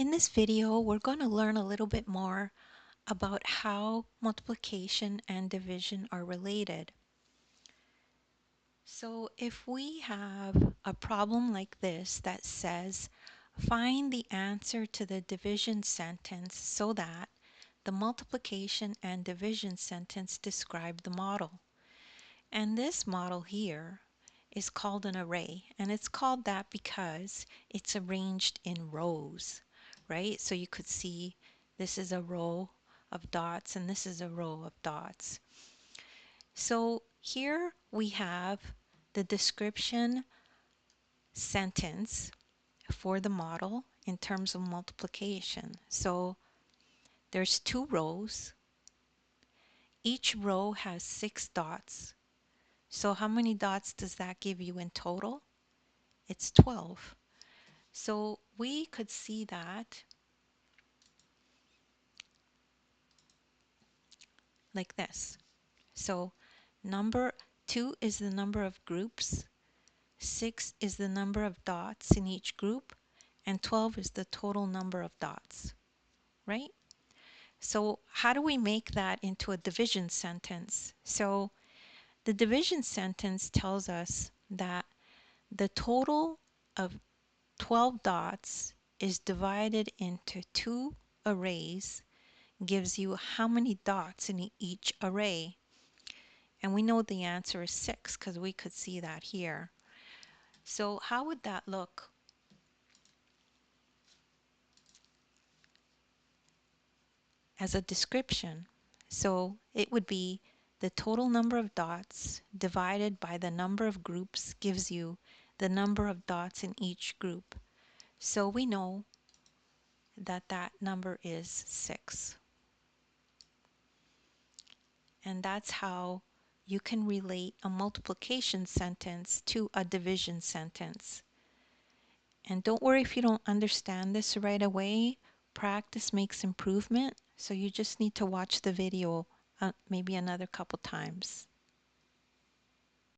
In this video, we're going to learn a little bit more about how multiplication and division are related. So if we have a problem like this that says, find the answer to the division sentence so that the multiplication and division sentence describe the model. And this model here is called an array, and it's called that because it's arranged in rows, right? So you could see this is a row of dots and this is a row of dots. So here we have the description sentence for the model in terms of multiplication. So there's two rows. Each row has 6 dots. So how many dots does that give you in total? It's 12. So we could see that like this. So number 2 is the number of groups, 6 is the number of dots in each group, and 12 is the total number of dots, right? So how do we make that into a division sentence? So the division sentence tells us that the total of 12 dots is divided into 2 arrays, gives you how many dots in each array. And we know the answer is 6 because we could see that here. So how would that look? As a description. So it would be the total number of dots divided by the number of groups gives you the number of dots in each group. So we know that that number is 6. And that's how you can relate a multiplication sentence to a division sentence. And don't worry if you don't understand this right away. Practice makes improvement, so you just need to watch the video maybe another couple times.